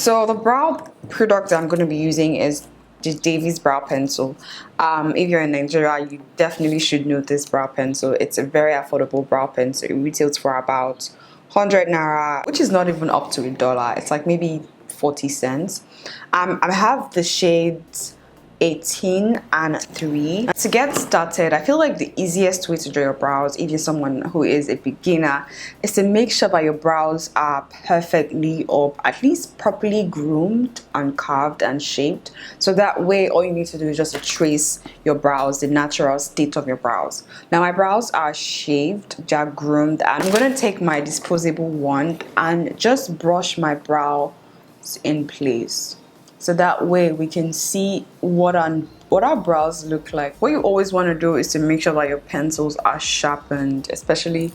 So the brow product I'm going to be using is the Davies brow pencil. If you're in Nigeria, you definitely should know this brow pencil. It's a very affordable brow pencil. It retails for about 100 naira, which is not even up to $1. It's like maybe 40 cents. I have the shades 18 and 3. To get started, I feel like the easiest way to draw your brows, if you're someone who is a beginner, is to make sure that your brows are perfectly, or at least properly groomed and carved and shaped. So that way all you need to do is just to trace your brows, the natural state of your brows. Now my brows are shaved, they're groomed, and I'm going to take my disposable wand and just brush my brows in place. So that way we can see what our brows look like. What you always want to do is to make sure that your pencils are sharpened, especially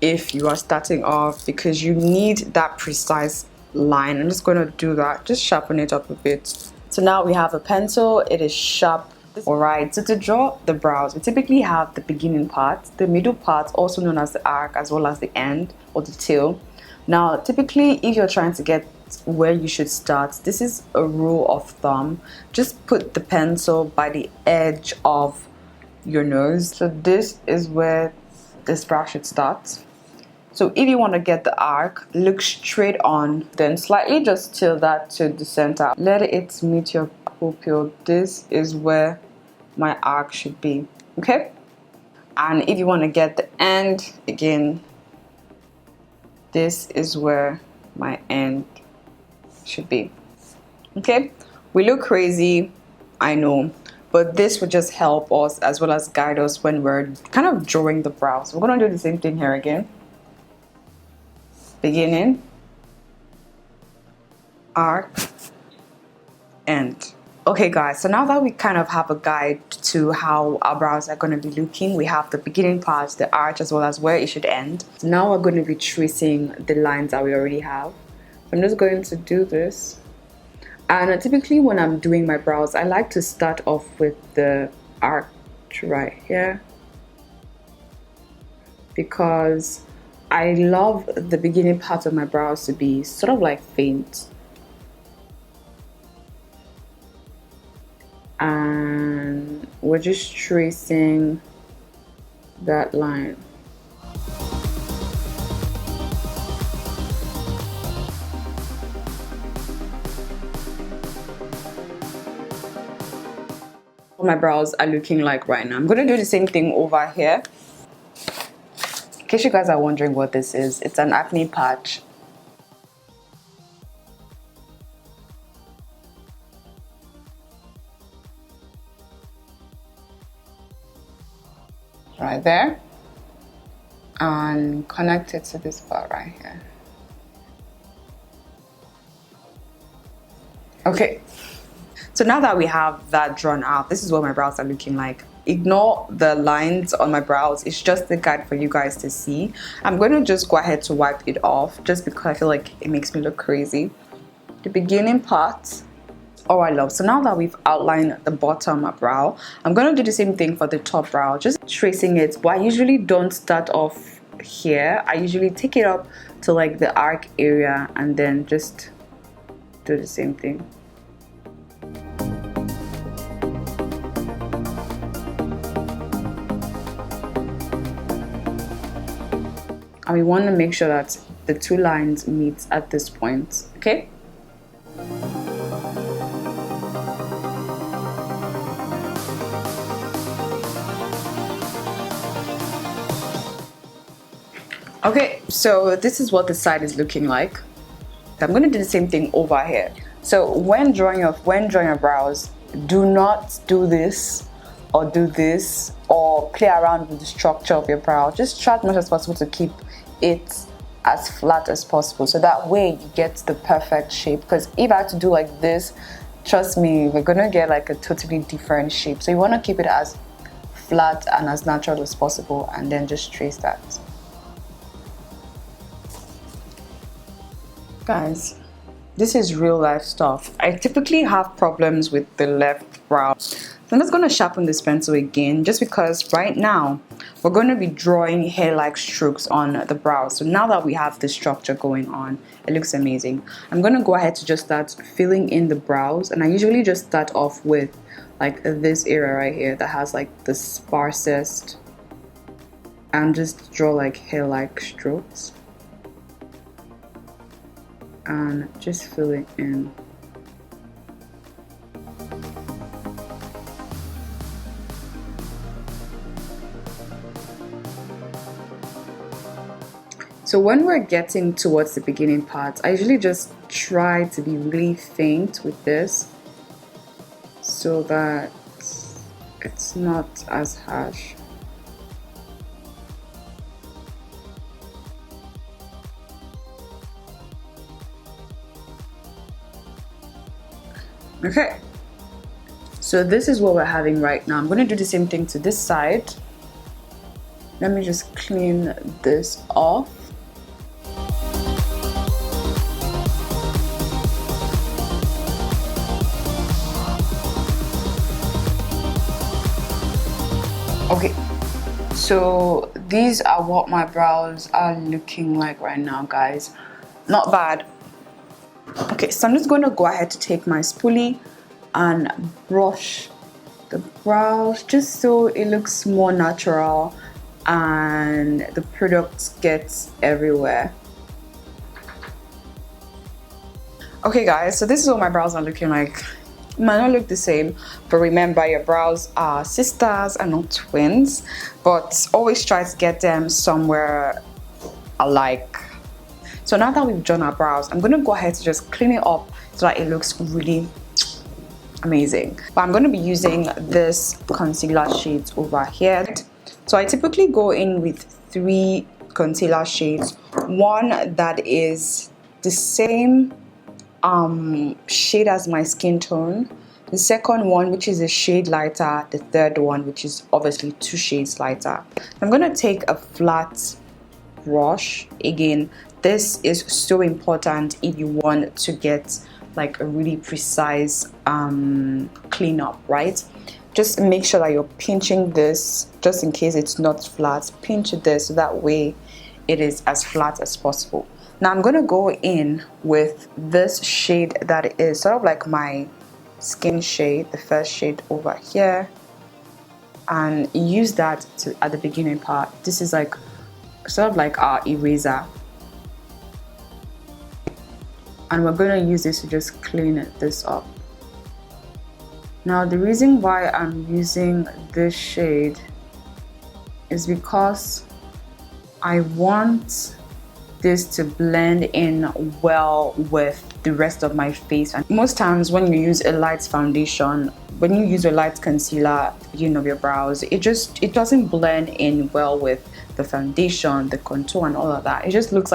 if you are starting off, because you need that precise line. I'm just going to do that, just sharpen it up a bit. So now we have a pencil, it is sharp. Alright, so to draw the brows, we typically have the beginning part, the middle part, also known as the arc, as well as the end or the tail. Now typically if you're trying to get where you should start, this is a rule of thumb. Just put the pencil by the edge of your nose. So this is where this brow should start. So if you want to get the arc, look straight on, then slightly just tilt that to the center. Let it meet your pupil. This is where my arc should be. Okay? And if you want to get the end, again, this is where my end should be. Okay, we look crazy, I know, but this would just help us as well as guide us when we're kind of drawing the brows. We're gonna do the same thing here again. Beginning, arc, end. Okay guys, so now that we kind of have a guide to how our brows are going to be looking, we have the beginning part, the arch, as well as where it should end. So now we're going to be tracing the lines that we already have. I'm just going to do this, and typically when I'm doing my brows, I like to start off with the arch right here, because I love the beginning part of my brows to be sort of like faint, and we're just tracing that line. My brows are looking like right now. I'm going to do the same thing over here. In case you guys are wondering what this is, it's an acne patch. Right there, and connect it to this part right here. Okay. So now that we have that drawn out, this is what my brows are looking like. Ignore the lines on my brows. It's just a guide for you guys to see. I'm going to just go ahead to wipe it off just because I feel like it makes me look crazy. The beginning part, oh I love. So now that we've outlined the bottom brow, I'm going to do the same thing for the top brow, just tracing it. But I usually don't start off here. I usually take it up to like the arc area and then just do the same thing. And we want to make sure that the two lines meet at this point, okay? Okay, so this is what the side is looking like. I'm going to do the same thing over here. So when drawing your brows, do not do this or do this or play around with the structure of your brow. Just try as much as possible to keep it as flat as possible, so that way you get the perfect shape. Because if I had to do like this, trust me, we're gonna get like a totally different shape. So you want to keep it as flat and as natural as possible, and then just trace that. Guys, This is real life stuff. I typically have problems with the left brow. So I'm just going to sharpen this pencil again, just because right now we're going to be drawing hair-like strokes on the brows. So now that we have the structure going on, it looks amazing. I'm going to go ahead to just start filling in the brows, and I usually just start off with like this area right here that has like the sparsest, and just draw like hair-like strokes and just fill it in. So when we're getting towards the beginning part, I usually just try to be really faint with this so that it's not as harsh. Okay, so this is what we're having right now. I'm going to do the same thing to this side. Let me just clean this off. Okay, so these are what my brows are looking like right now, guys. Not bad. Okay, so I'm just going to go ahead to take my spoolie and brush the brows just so it looks more natural and the product gets everywhere. Okay guys, so this is what my brows are looking like. It might not look the same, but remember, your brows are sisters and not twins, but always try to get them somewhere alike. So now that we've done our brows, I'm going to go ahead to just clean it up so that it looks really amazing. But I'm going to be using this concealer shade over here. So I typically go in with 3 concealer shades. One that is the same shade as my skin tone. The second one, which is a shade lighter. The third one, which is obviously 2 shades lighter. I'm going to take a flat brush. Again, this is so important if you want to get like a really precise cleanup, right? Just make sure that you're pinching this, just in case it's not flat. Pinch this so that way it is as flat as possible. Now I'm going to go in with this shade that is sort of like my skin shade, the first shade over here, and use that at the beginning part. This is like sort of like our eraser, and we're going to use this to just clean this up. Now the reason why I'm using this shade is because I want this to blend in well with the rest of my face. And most times when you use a light foundation, when you use a light concealer, of your brows, it doesn't blend in well with the foundation, the contour and all of that. It looks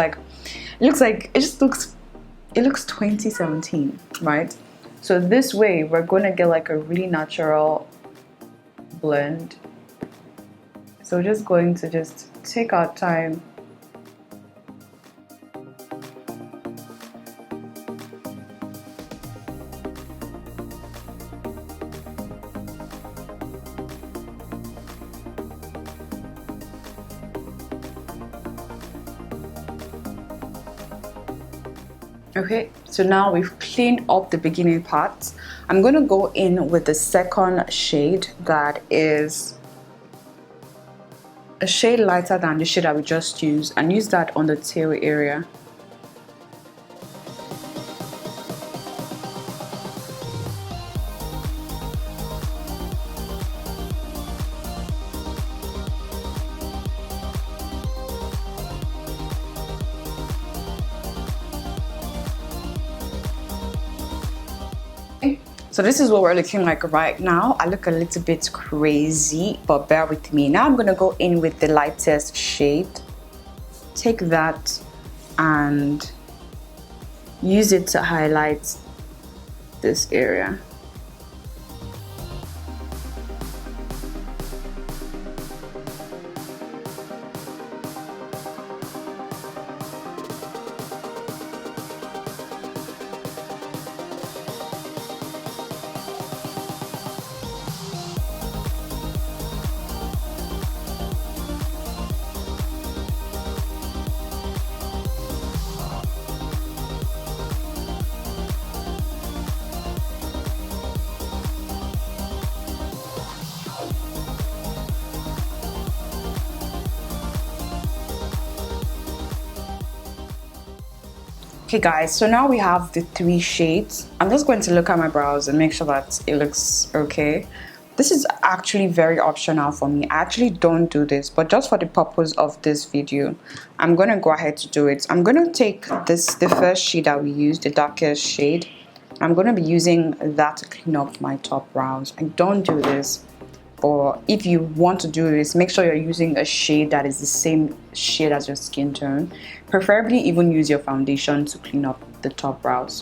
2017, right? So this way we're going to get like a really natural blend. So we're just going to just take our time. Okay, so now we've cleaned up the beginning parts. I'm going to go in with the second shade that is a shade lighter than the shade that we just used, and use that on the tail area. So this is what we're looking like right now. I look a little bit crazy, but bear with me. Now I'm going to go in with the lightest shade. Take that and use it to highlight this area. Okay guys, so now we have the 3 shades. I'm just going to look at my brows and make sure that it looks okay. This is actually very optional for me. I actually don't do this, but just for the purpose of this video, I'm going to go ahead to do it. I'm going to take the first shade that we used, the darkest shade. I'm going to be using that to clean up my top brows. I don't do this, or if you want to do this, make sure you're using a shade that is the same shade as your skin tone. Preferably even use your foundation to clean up the top brows.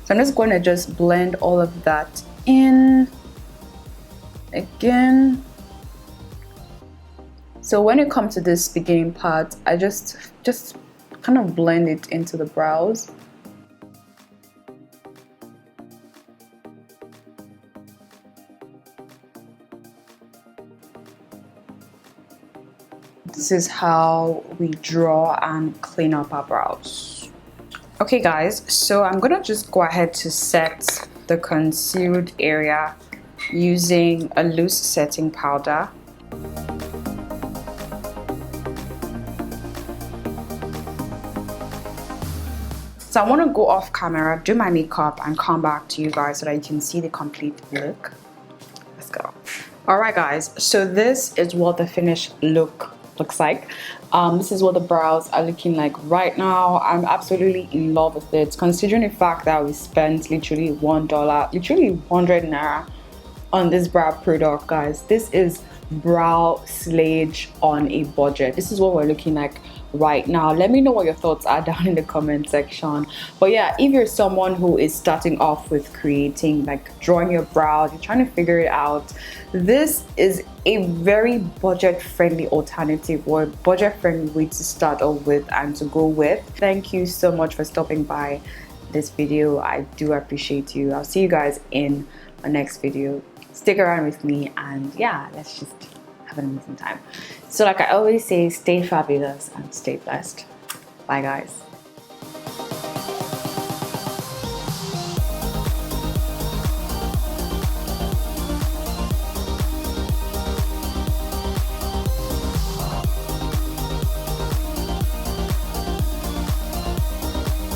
So I'm just going to just blend all of that in again. So when it comes to this beginning part, I just kind of blend it into the brows. This is how we draw and clean up our brows. Okay guys, so I'm gonna just go ahead to set the concealed area using a loose setting powder. So I want to go off camera, do my makeup, and come back to you guys so that you can see the complete look. Let's go. Alright guys, so this is what the finished look looks like. This is what the brows are looking like right now. I'm absolutely in love with it, considering the fact that we spent literally $1, literally 100 naira on this brow product, guys. This is brow slayage on a budget. This is what we're looking like right now. Let me know what your thoughts are down in the comment section. But yeah, if you're someone who is starting off with creating, like drawing your brows, you're trying to figure it out, this is a very budget friendly alternative, or budget friendly way to start off with and to go with. Thank you so much for stopping by this video. I do appreciate you. I'll see you guys in my next video. Stick around with me, and yeah, let's just have an amazing time. So like I always say, stay fabulous and stay blessed. Bye guys.